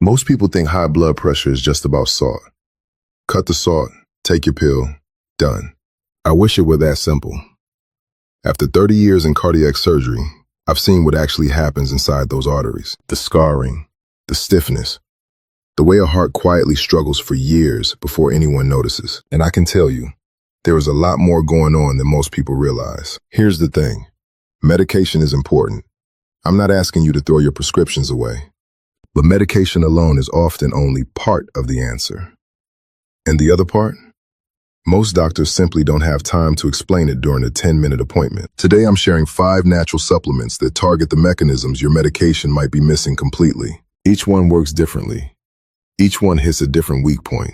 Most people think high blood pressure is just about salt. Cut the salt, take your pill, done. I wish it were that simple. After 30 years in cardiac surgery, I've seen what actually happens inside those arteries. The scarring, the stiffness, the way a heart quietly struggles for years before anyone notices. And I can tell you, there is a lot more going on than most people realize. Here's the thing. Medication is important. I'm not asking you to throw your prescriptions away. But medication alone is often only part of the answer. And the other part? Most doctors simply don't have time to explain it during a 10-minute appointment. Today I'm sharing 5 natural supplements that target the mechanisms your medication might be missing completely. Each one works differently. Each one hits a different weak point.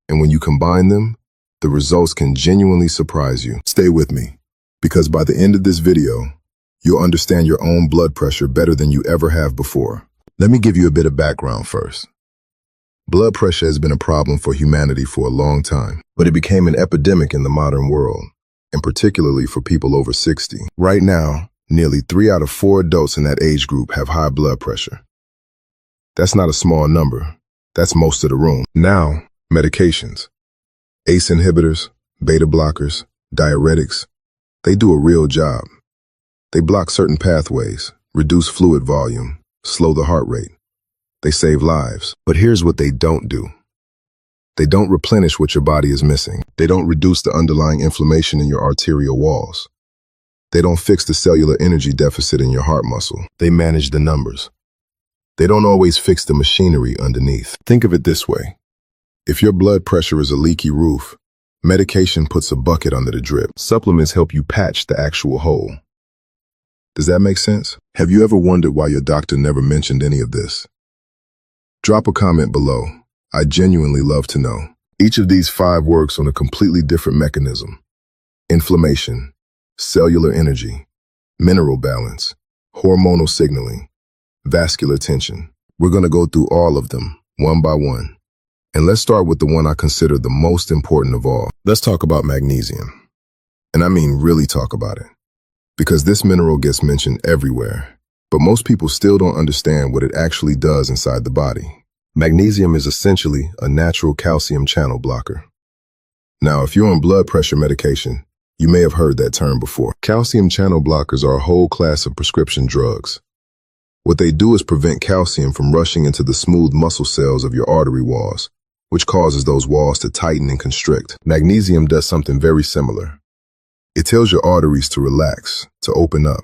And when you combine them, the results can genuinely surprise you. Stay with me, because by the end of this video, you'll understand your own blood pressure better than you ever have before. Let me give you a bit of background first. Blood pressure has been a problem for humanity for a long time, but it became an epidemic in the modern world, and particularly for people over 60. Right now, nearly 3 out of 4 adults in that age group have high blood pressure. That's not a small number. That's most of the room. Now, medications. ACE inhibitors, beta blockers, diuretics, they do a real job. They block certain pathways, reduce fluid volume, slow the heart rate. They save lives. But here's what they don't do. They don't replenish what your body is missing. They don't reduce the underlying inflammation in your arterial walls. They don't fix the cellular energy deficit in your heart muscle. They manage the numbers. They don't always fix the machinery underneath. Think of it this way. If your blood pressure is a leaky roof, medication puts a bucket under the drip. Supplements help you patch the actual hole. Does that make sense? Have you ever wondered why your doctor never mentioned any of this? Drop a comment below. I genuinely love to know. Each of these 5 works on a completely different mechanism. Inflammation, cellular energy, mineral balance, hormonal signaling, vascular tension. We're going to go through all of them, one by one. And let's start with the one I consider the most important of all. Let's talk about magnesium. And I mean really talk about it. Because this mineral gets mentioned everywhere, but most people still don't understand what it actually does inside the body. Magnesium is essentially a natural calcium channel blocker. Now, if you're on blood pressure medication, you may have heard that term before. Calcium channel blockers are a whole class of prescription drugs. What they do is prevent calcium from rushing into the smooth muscle cells of your artery walls, which causes those walls to tighten and constrict. Magnesium does something very similar. It tells your arteries to relax, to open up,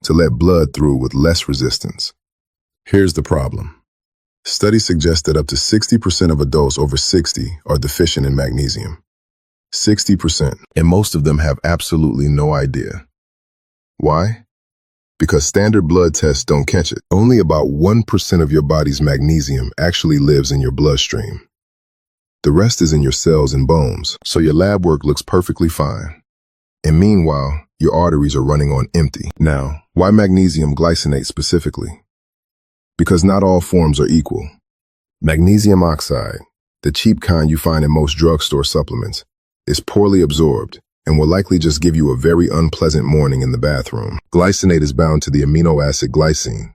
to let blood through with less resistance. Here's the problem. Studies suggest that up to 60% of adults over 60 are deficient in magnesium. 60%. And most of them have absolutely no idea. Why? Because standard blood tests don't catch it. Only about 1% of your body's magnesium actually lives in your bloodstream. The rest is in your cells and bones, so your lab work looks perfectly fine. And meanwhile, your arteries are running on empty. Now, why magnesium glycinate specifically? Because not all forms are equal. Magnesium oxide, the cheap kind you find in most drugstore supplements, is poorly absorbed and will likely just give you a very unpleasant morning in the bathroom. Glycinate is bound to the amino acid glycine.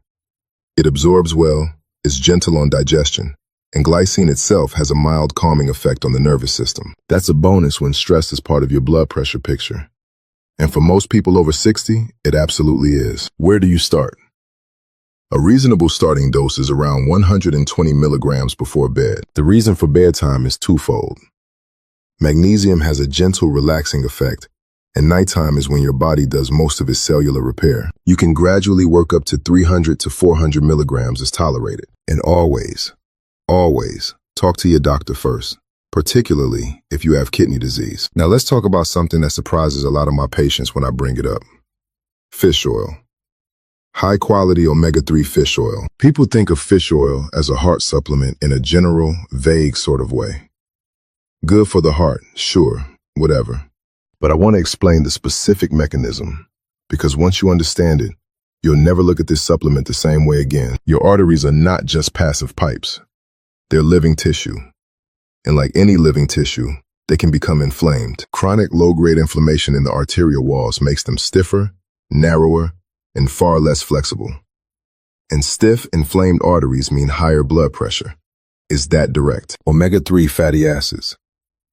It absorbs well, is gentle on digestion, and glycine itself has a mild calming effect on the nervous system. That's a bonus when stress is part of your blood pressure picture. And for most people over 60, it absolutely is. Where do you start? A reasonable starting dose is around 120 milligrams before bed. The reason for bedtime is twofold. Magnesium has a gentle, relaxing effect, and nighttime is when your body does most of its cellular repair. You can gradually work up to 300 to 400 milligrams as tolerated. And always talk to your doctor first, particularly if you have kidney disease. Now let's talk about something that surprises a lot of my patients when I bring it up. Fish oil. High-quality omega-3 fish oil. People think of fish oil as a heart supplement in a general, vague sort of way. Good for the heart, sure, whatever. But I want to explain the specific mechanism, because once you understand it, you'll never look at this supplement the same way again. Your arteries are not just passive pipes. They're living tissue. And like any living tissue, they can become inflamed. Chronic low-grade inflammation in the arterial walls makes them stiffer, narrower, and far less flexible. And stiff, inflamed arteries mean higher blood pressure. It's that direct. Omega-3 fatty acids,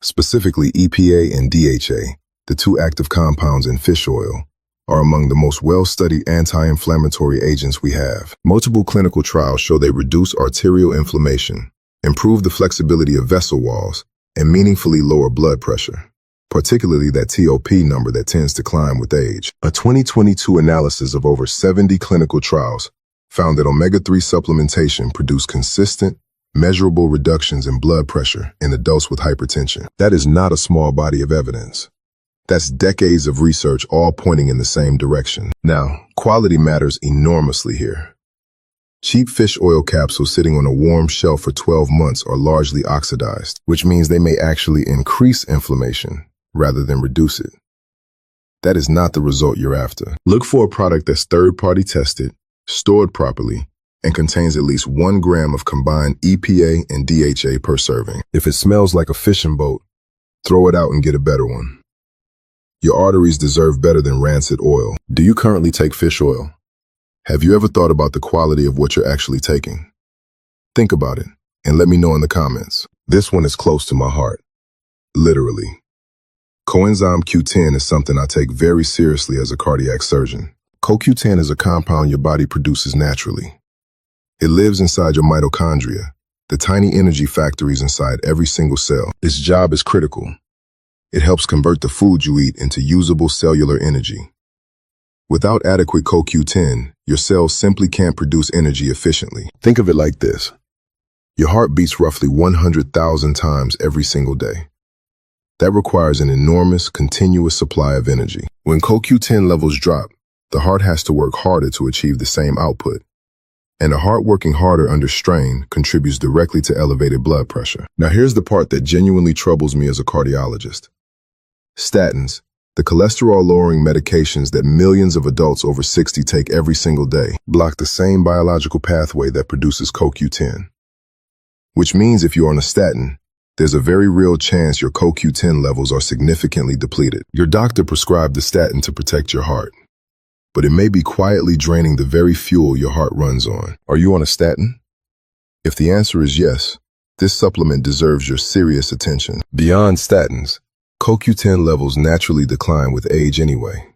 specifically EPA and DHA, the two active compounds in fish oil, are among the most well-studied anti-inflammatory agents we have. Multiple clinical trials show they reduce arterial inflammation, improve the flexibility of vessel walls, and meaningfully lower blood pressure, particularly that TOP number that tends to climb with age. A 2022 analysis of over 70 clinical trials found that omega-3 supplementation produced consistent, measurable reductions in blood pressure in adults with hypertension. That is not a small body of evidence. That's decades of research all pointing in the same direction. Now, quality matters enormously here. Cheap fish oil capsules sitting on a warm shelf for 12 months are largely oxidized, which means they may actually increase inflammation rather than reduce it. That is not the result you're after. Look for a product that's third-party tested, stored properly, and contains at least 1 gram of combined EPA and DHA per serving. If it smells like a fishing boat, throw it out and get a better one. Your arteries deserve better than rancid oil. Do you currently take fish oil? Have you ever thought about the quality of what you're actually taking? Think about it and let me know in the comments. This one is close to my heart. Literally. Coenzyme Q10 is something I take very seriously as a cardiac surgeon. CoQ10 is a compound your body produces naturally. It lives inside your mitochondria, the tiny energy factories inside every single cell. Its job is critical. It helps convert the food you eat into usable cellular energy. Without adequate CoQ10, your cells simply can't produce energy efficiently. Think of it like this. Your heart beats roughly 100,000 times every single day. That requires an enormous, continuous supply of energy. When CoQ10 levels drop, the heart has to work harder to achieve the same output. And a heart working harder under strain contributes directly to elevated blood pressure. Now here's the part that genuinely troubles me as a cardiologist. Statins, the cholesterol-lowering medications that millions of adults over 60 take every single day, block the same biological pathway that produces CoQ10. Which means if you're on a statin, there's a very real chance your CoQ10 levels are significantly depleted. Your doctor prescribed the statin to protect your heart, but it may be quietly draining the very fuel your heart runs on. Are you on a statin? If the answer is yes, this supplement deserves your serious attention. Beyond statins, CoQ10 levels naturally decline with age anyway.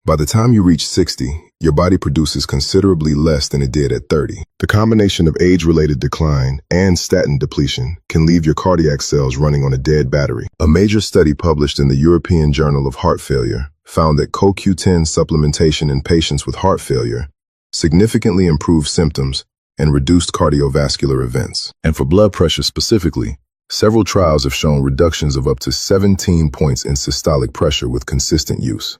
By the time you reach 60, your body produces considerably less than it did at 30. The combination of age-related decline and statin depletion can leave your cardiac cells running on a dead battery. A major study published in the European Journal of Heart Failure found that CoQ10 supplementation in patients with heart failure significantly improved symptoms and reduced cardiovascular events. And for blood pressure specifically, several trials have shown reductions of up to 17 points in systolic pressure with consistent use.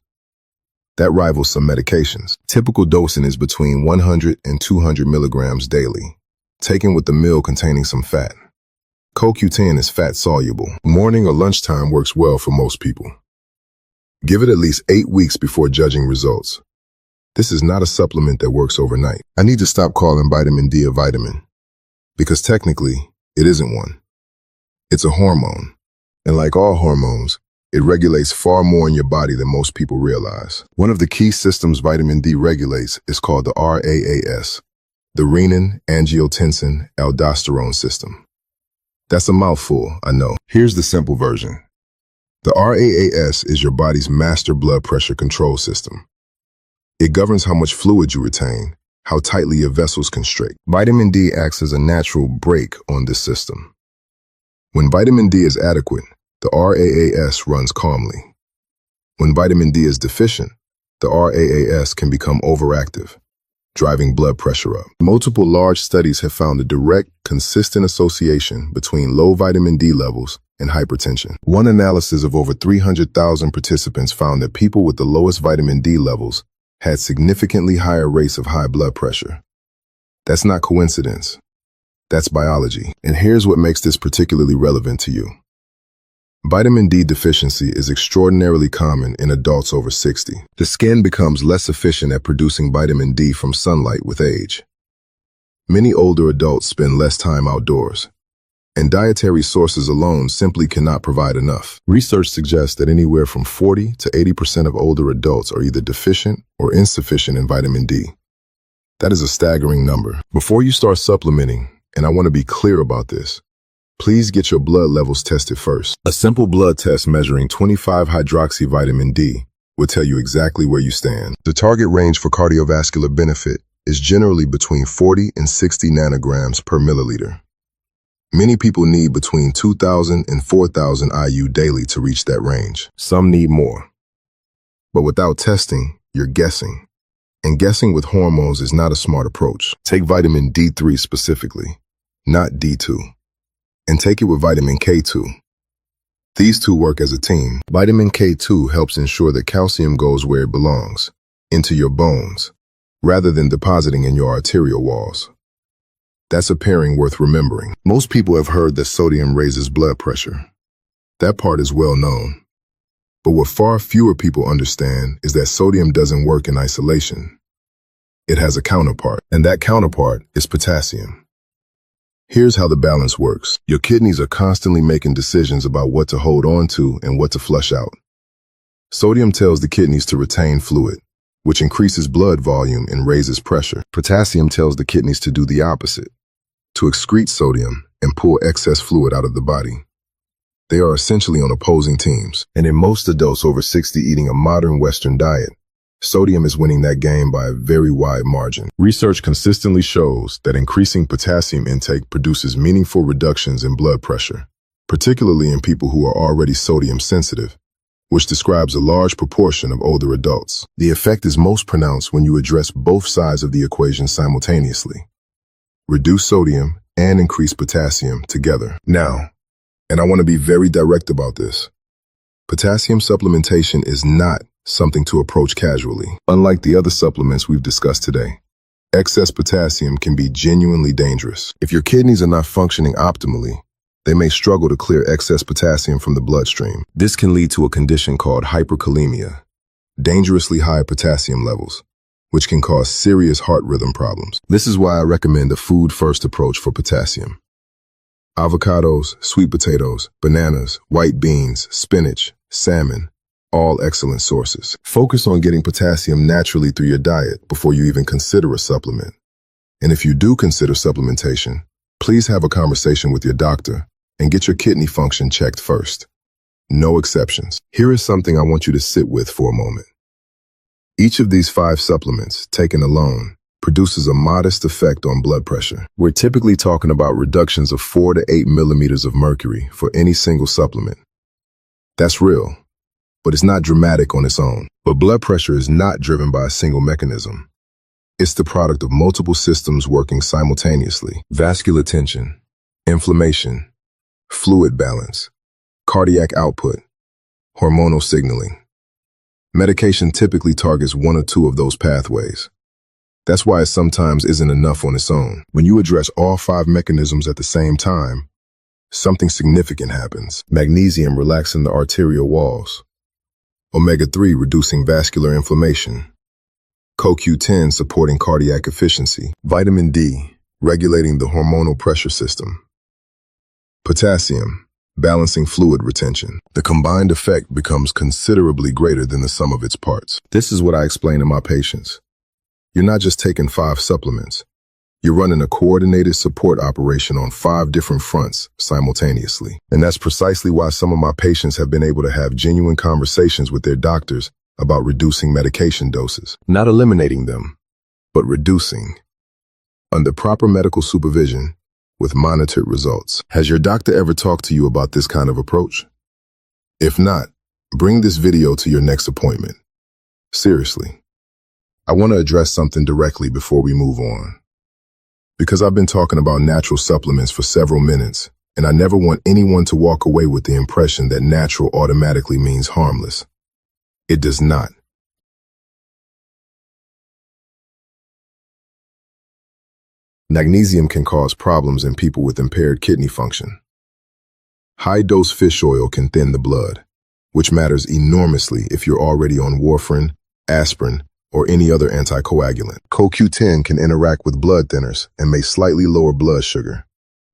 That rivals some medications. Typical dosing is between 100 and 200 milligrams daily, taken with the meal containing some fat. CoQ10 is fat-soluble. Morning or lunchtime works well for most people. Give it at least 8 weeks before judging results. This is not a supplement that works overnight. I need to stop calling vitamin D a vitamin, because technically, it isn't one. It's a hormone, and like all hormones, it regulates far more in your body than most people realize. One of the key systems vitamin D regulates is called the RAAS, the renin-angiotensin-aldosterone system. That's a mouthful, I know. Here's the simple version. The RAAS is your body's master blood pressure control system. It governs how much fluid you retain, how tightly your vessels constrict. Vitamin D acts as a natural brake on this system. When vitamin D is adequate, the RAAS runs calmly. When vitamin D is deficient, the RAAS can become overactive, driving blood pressure up. Multiple large studies have found a direct, consistent association between low vitamin D levels and hypertension. One analysis of over 300,000 participants found that people with the lowest vitamin D levels had significantly higher rates of high blood pressure. That's not coincidence. That's biology. And here's what makes this particularly relevant to you. Vitamin D deficiency is extraordinarily common in adults over 60. The skin becomes less efficient at producing vitamin D from sunlight with age. Many older adults spend less time outdoors, and dietary sources alone simply cannot provide enough. Research suggests that anywhere from 40 to 80% of older adults are either deficient or insufficient in vitamin D. That is a staggering number. Before you start supplementing, and I want to be clear about this, please get your blood levels tested first. A simple blood test measuring 25-hydroxyvitamin D will tell you exactly where you stand. The target range for cardiovascular benefit is generally between 40 and 60 nanograms per milliliter. Many people need between 2,000 and 4,000 IU daily to reach that range. Some need more. But without testing, you're guessing. And guessing with hormones is not a smart approach. Take vitamin D3 specifically, not D2. And take it with vitamin K2. These two work as a team. Vitamin K2 helps ensure that calcium goes where it belongs, into your bones, rather than depositing in your arterial walls. That's a pairing worth remembering. Most people have heard that sodium raises blood pressure. That part is well known. But what far fewer people understand is that sodium doesn't work in isolation. It has a counterpart, and that counterpart is potassium. Here's how the balance works. Your kidneys are constantly making decisions about what to hold on to and what to flush out. Sodium tells the kidneys to retain fluid, which increases blood volume and raises pressure. Potassium tells the kidneys to do the opposite, to excrete sodium and pull excess fluid out of the body. They are essentially on opposing teams, and in most adults over 60 eating a modern Western diet, sodium is winning that game by a very wide margin. Research consistently shows that increasing potassium intake produces meaningful reductions in blood pressure, particularly in people who are already sodium sensitive, which describes a large proportion of older adults. The effect is most pronounced when you address both sides of the equation simultaneously. Reduce sodium and increase potassium together. Now, and I want to be very direct about this, potassium supplementation is not something to approach casually. Unlike the other supplements we've discussed today, excess potassium can be genuinely dangerous. If your kidneys are not functioning optimally, they may struggle to clear excess potassium from the bloodstream. This can lead to a condition called hyperkalemia, dangerously high potassium levels, which can cause serious heart rhythm problems. This is why I recommend a food-first approach for potassium. Avocados, sweet potatoes, bananas, white beans, spinach, salmon, all excellent sources. Focus on getting potassium naturally through your diet before you even consider a supplement. And if you do consider supplementation, please have a conversation with your doctor and get your kidney function checked first. No exceptions. Here is something I want you to sit with for a moment. Each of these 5 supplements, taken alone, produces a modest effect on blood pressure. We're typically talking about reductions of 4 to 8 millimeters of mercury for any single supplement. That's real, but it's not dramatic on its own. But blood pressure is not driven by a single mechanism. It's the product of multiple systems working simultaneously. Vascular tension, inflammation, fluid balance, cardiac output, hormonal signaling. Medication typically targets 1 or 2 of those pathways. That's why it sometimes isn't enough on its own. When you address all 5 mechanisms at the same time, something significant happens. Magnesium relaxing the arterial walls. Omega-3 reducing vascular inflammation. CoQ10 supporting cardiac efficiency. Vitamin D regulating the hormonal pressure system. Potassium balancing fluid retention. The combined effect becomes considerably greater than the sum of its parts. This is what I explain to my patients. You're not just taking 5 supplements. You're running a coordinated support operation on 5 different fronts simultaneously. And that's precisely why some of my patients have been able to have genuine conversations with their doctors about reducing medication doses. Not eliminating them, but reducing. Under proper medical supervision, with monitored results. Has your doctor ever talked to you about this kind of approach? If not, bring this video to your next appointment. Seriously. I want to address something directly before we move on. Because I've been talking about natural supplements for several minutes, and I never want anyone to walk away with the impression that natural automatically means harmless. It does not. Magnesium can cause problems in people with impaired kidney function. High-dose fish oil can thin the blood, which matters enormously if you're already on warfarin, aspirin, or any other anticoagulant. CoQ10 can interact with blood thinners and may slightly lower blood sugar,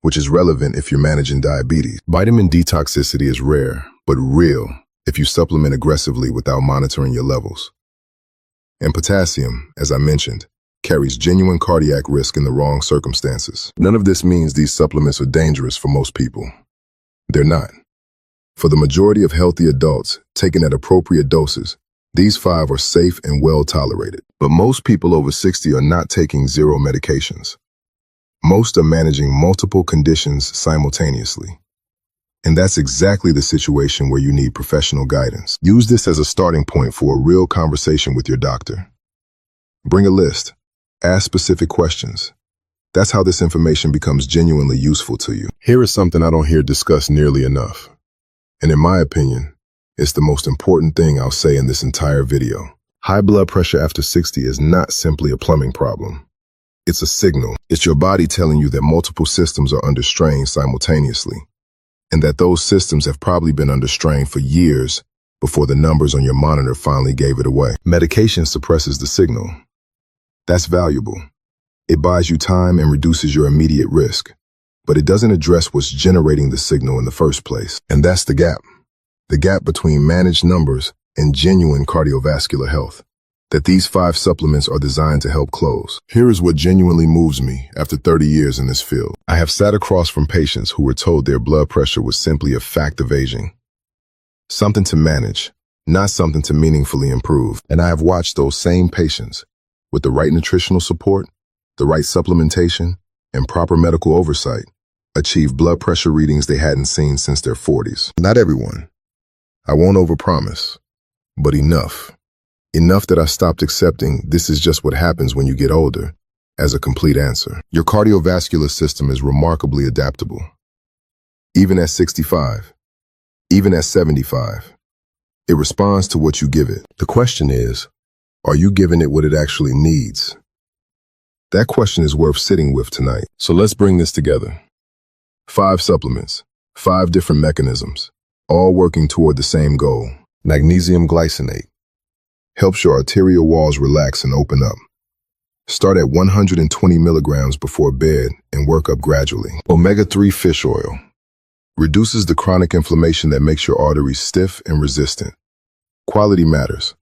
which is relevant if you're managing diabetes. Vitamin D toxicity is rare, but real if you supplement aggressively without monitoring your levels. And potassium, as I mentioned, carries genuine cardiac risk in the wrong circumstances. None of this means these supplements are dangerous for most people. They're not. For the majority of healthy adults, taken at appropriate doses, these 5 are safe and well tolerated. But most people over 60 are not taking zero medications. Most are managing multiple conditions simultaneously. And that's exactly the situation where you need professional guidance. Use this as a starting point for a real conversation with your doctor. Bring a list. Ask specific questions. That's how this information becomes genuinely useful to you. Here is something I don't hear discussed nearly enough. And in my opinion, it's the most important thing I'll say in this entire video. High blood pressure after 60 is not simply a plumbing problem. It's a signal. It's your body telling you that multiple systems are under strain simultaneously, and that those systems have probably been under strain for years before the numbers on your monitor finally gave it away. Medication suppresses the signal. That's valuable. It buys you time and reduces your immediate risk, but it doesn't address what's generating the signal in the first place. And that's the gap between managed numbers and genuine cardiovascular health, that these 5 supplements are designed to help close. Here is what genuinely moves me after 30 years in this field. I have sat across from patients who were told their blood pressure was simply a fact of aging. Something to manage, not something to meaningfully improve. And I have watched those same patients, with the right nutritional support, the right supplementation, and proper medical oversight, achieve blood pressure readings they hadn't seen since their 40s. Not everyone. I won't overpromise, but enough. Enough that I stopped accepting this is just what happens when you get older as a complete answer. Your cardiovascular system is remarkably adaptable. Even at 65, even at 75, it responds to what you give it. The question is, are you giving it what it actually needs? That question is worth sitting with tonight. So let's bring this together. 5 supplements, 5 different mechanisms, all working toward the same goal. Magnesium glycinate helps your arterial walls relax and open up. Start at 120 milligrams before bed and work up gradually. Omega-3 fish oil reduces the chronic inflammation that makes your arteries stiff and resistant. Quality matters.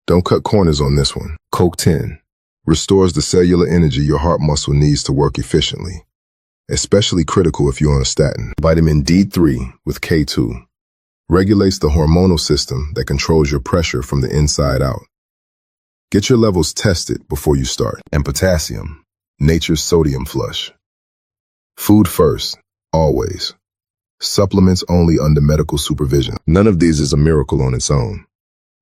Don't cut corners on this one. CoQ10 restores the cellular energy your heart muscle needs to work efficiently, especially critical if you're on a statin. Vitamin D3 with K2 regulates the hormonal system that controls your pressure from the inside out. Get your levels tested before you start. And potassium, nature's sodium flush. Food first, always. Supplements only under medical supervision. None of these is a miracle on its own.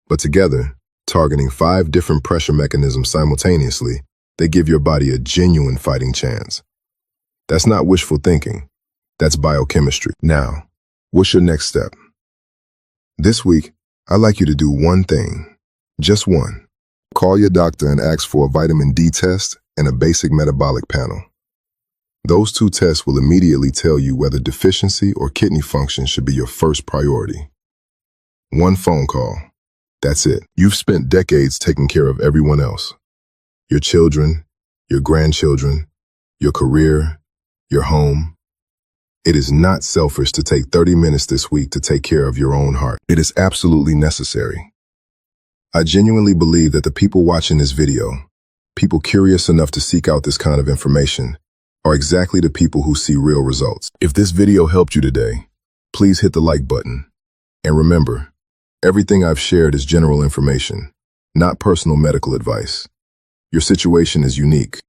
But together, targeting 5 different pressure mechanisms simultaneously, they give your body a genuine fighting chance. That's not wishful thinking. That's biochemistry. Now, what's your next step? This week, I'd like you to do one thing. Just one. Call your doctor and ask for a vitamin D test and a basic metabolic panel. Those 2 tests will immediately tell you whether deficiency or kidney function should be your first priority. One phone call. That's it. You've spent decades taking care of everyone else. Your children, your grandchildren, your career, your home. It is not selfish to take 30 minutes this week to take care of your own heart. It is absolutely necessary. I genuinely believe that the people watching this video, people curious enough to seek out this kind of information, are exactly the people who see real results. If this video helped you today, please hit the like button. And remember, everything I've shared is general information, not personal medical advice. Your situation is unique.